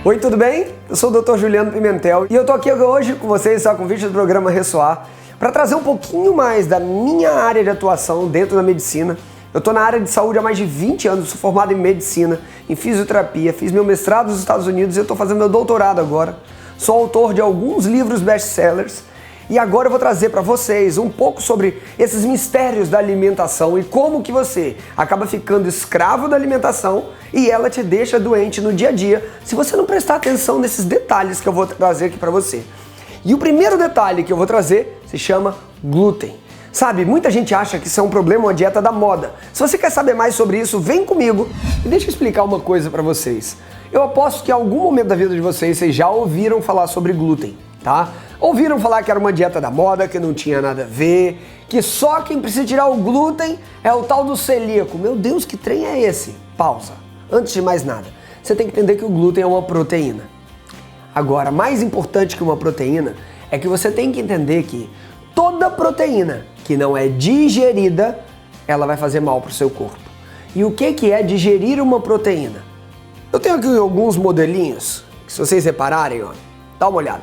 Oi, tudo bem? Eu sou o Dr. Juliano Pimentel e eu tô aqui hoje com vocês a convite do programa Ressoar para trazer um pouquinho mais da minha área de atuação dentro da medicina. Eu tô na área de saúde há mais de 20 anos, sou formado em medicina, em fisioterapia, fiz meu mestrado nos Estados Unidos e eu tô fazendo meu doutorado agora. Sou autor de alguns livros best-sellers e agora eu vou trazer para vocês um pouco sobre esses mistérios da alimentação e como que você acaba ficando escravo da alimentação e ela te deixa doente no dia a dia se você não prestar atenção nesses detalhes que eu vou trazer aqui para você. E o primeiro detalhe que eu vou trazer se chama glúten. Sabe, muita gente acha que isso é um problema, uma dieta da moda. Se você quer saber mais sobre isso, vem comigo e deixa eu explicar uma coisa para vocês. Eu aposto que em algum momento da vida de vocês já ouviram falar sobre glúten, tá? Ouviram falar que era uma dieta da moda, que não tinha nada a ver, que só quem precisa tirar o glúten é o tal do celíaco. Meu Deus, que trem é esse? Pausa. Antes de mais nada, você tem que entender que o glúten é uma proteína. Agora, mais importante que uma proteína é que você tem que entender que toda proteína que não é digerida, ela vai fazer mal para o seu corpo. E o que é digerir uma proteína? Eu tenho aqui alguns modelinhos, que se vocês repararem, ó, dá uma olhada.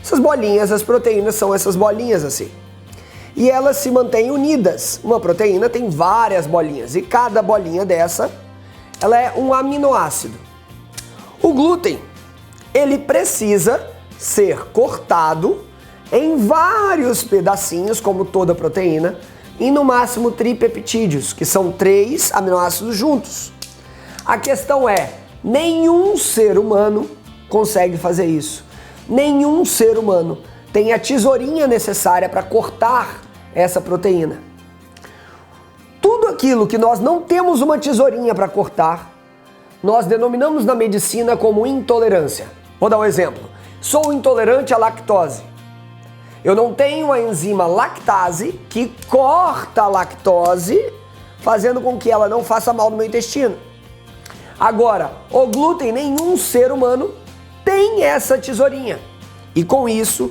Essas bolinhas, as proteínas são essas bolinhas assim. E elas se mantêm unidas. Uma proteína tem várias bolinhas e cada bolinha dessa, ela é um aminoácido. O glúten, ele precisa ser cortado em vários pedacinhos, como toda proteína, e no máximo tripeptídeos, que são 3 aminoácidos juntos. A questão é, nenhum ser humano consegue fazer isso. Nenhum ser humano tem a tesourinha necessária para cortar essa proteína. Tudo aquilo que nós não temos uma tesourinha para cortar, nós denominamos na medicina como intolerância. Vou dar um exemplo. Sou intolerante à lactose. Eu não tenho a enzima lactase que corta a lactose, fazendo com que ela não faça mal no meu intestino. Agora, o glúten, nenhum ser humano tem essa tesourinha. E com isso,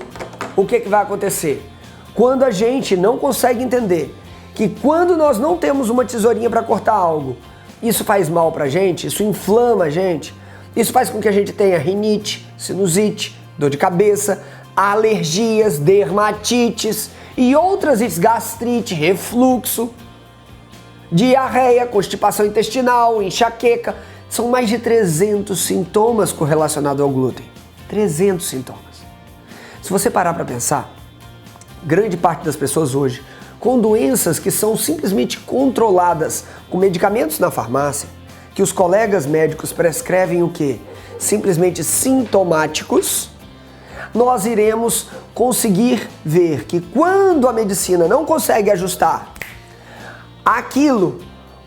o que vai acontecer? Quando a gente não consegue entender que quando nós não temos uma tesourinha para cortar algo, isso faz mal pra gente, isso inflama a gente, isso faz com que a gente tenha rinite, sinusite, dor de cabeça, alergias, dermatites e outras gastrite, refluxo, diarreia, constipação intestinal, enxaqueca. São mais de 300 sintomas correlacionados ao glúten. 300 sintomas. Se você parar para pensar, grande parte das pessoas hoje, com doenças que são simplesmente controladas com medicamentos na farmácia, que os colegas médicos prescrevem o quê? Simplesmente sintomáticos, nós iremos conseguir ver que quando a medicina não consegue ajustar aquilo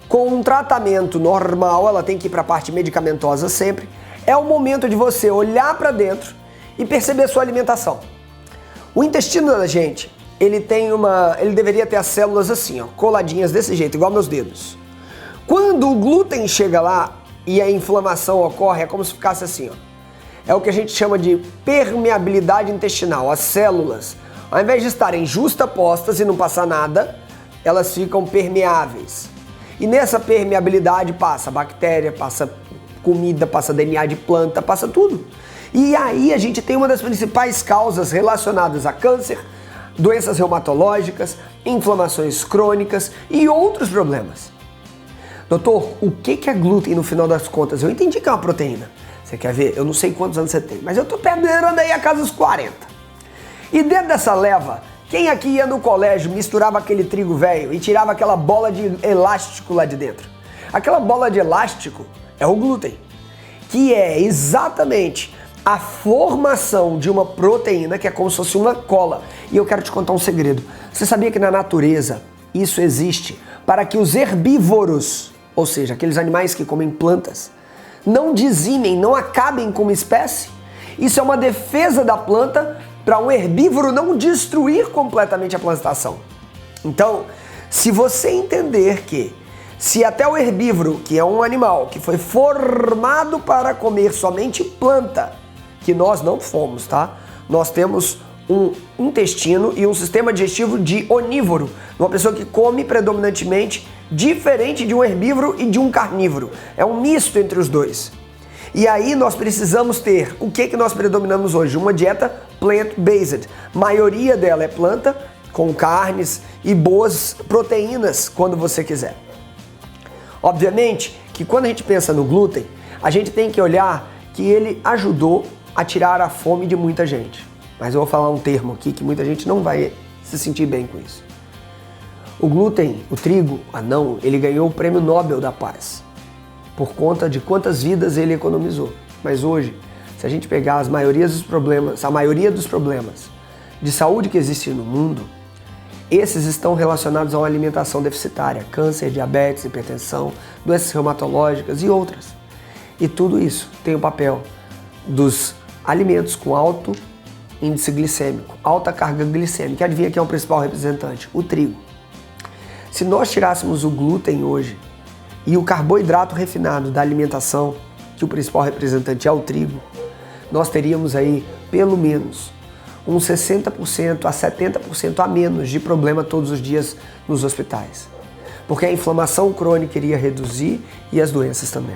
com um tratamento normal, ela tem que ir para a parte medicamentosa sempre, é o momento de você olhar para dentro e perceber a sua alimentação. O intestino da gente, ele deveria ter as células assim, ó, coladinhas desse jeito, igual meus dedos. Quando o glúten chega lá e a inflamação ocorre, é como se ficasse assim, ó. É o que a gente chama de permeabilidade intestinal. As células, ao invés de estarem justapostas e não passar nada, elas ficam permeáveis. E nessa permeabilidade passa bactéria, passa comida, passa DNA de planta, passa tudo. E aí a gente tem uma das principais causas relacionadas a câncer, doenças reumatológicas, inflamações crônicas e outros problemas. Doutor, o que é glúten no final das contas? Eu entendi que é uma proteína. Você quer ver? Eu não sei quantos anos você tem, mas eu tô perdendo aí a casa dos 40. E dentro dessa leva, quem aqui ia no colégio, misturava aquele trigo velho e tirava aquela bola de elástico lá de dentro? Aquela bola de elástico é o glúten, que é exatamente a formação de uma proteína que é como se fosse uma cola. E eu quero te contar um segredo. Você sabia que na natureza isso existe para que os herbívoros, ou seja, aqueles animais que comem plantas, não dizimem, não acabem como espécie? Isso é uma defesa da planta para um herbívoro não destruir completamente a plantação. Então, se você entender que se até o herbívoro, que é um animal que foi formado para comer somente planta, que nós não fomos, tá? Nós temos um intestino e um sistema digestivo de onívoro, uma pessoa que come predominantemente diferente de um herbívoro e de um carnívoro. É um misto entre os dois. E aí nós precisamos ter, o que nós predominamos hoje? Uma dieta plant-based. A maioria dela é planta, com carnes e boas proteínas quando você quiser. Obviamente que quando a gente pensa no glúten, a gente tem que olhar que ele ajudou a tirar a fome de muita gente. Mas eu vou falar um termo aqui que muita gente não vai se sentir bem com isso. O glúten, o trigo, não, ele ganhou o Prêmio Nobel da Paz por conta de quantas vidas ele economizou. Mas hoje, se a gente pegar a maioria dos problemas de saúde que existem no mundo, esses estão relacionados a uma alimentação deficitária, câncer, diabetes, hipertensão, doenças reumatológicas e outras. E tudo isso tem o papel dos alimentos com alto índice glicêmico, alta carga glicêmica. Adivinha quem é o principal representante? O trigo. Se nós tirássemos o glúten hoje e o carboidrato refinado da alimentação, que o principal representante é o trigo, nós teríamos aí pelo menos uns 60% a 70% a menos de problema todos os dias nos hospitais. Porque a inflamação crônica iria reduzir e as doenças também.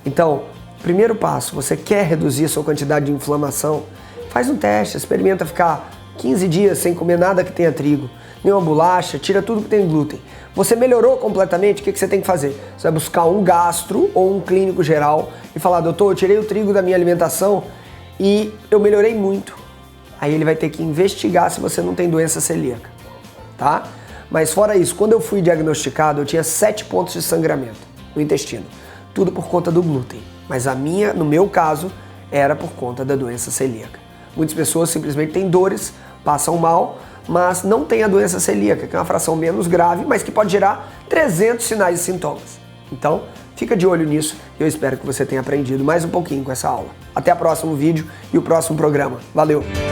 Então, primeiro passo, você quer reduzir a sua quantidade de inflamação? Faz um teste, experimenta ficar 15 dias sem comer nada que tenha trigo, nenhuma bolacha, tira tudo que tem glúten. Você melhorou completamente, o que você tem que fazer? Você vai buscar um gastro ou um clínico geral e falar, doutor, eu tirei o trigo da minha alimentação e eu melhorei muito. Aí ele vai ter que investigar se você não tem doença celíaca, tá? Mas fora isso, quando eu fui diagnosticado, eu tinha 7 pontos de sangramento no intestino. Tudo por conta do glúten. Mas no meu caso, era por conta da doença celíaca. Muitas pessoas simplesmente têm dores, passam mal, mas não têm a doença celíaca, que é uma fração menos grave, mas que pode gerar 300 sinais e sintomas. Então, fica de olho nisso e eu espero que você tenha aprendido mais um pouquinho com essa aula. Até o próximo vídeo e o próximo programa. Valeu!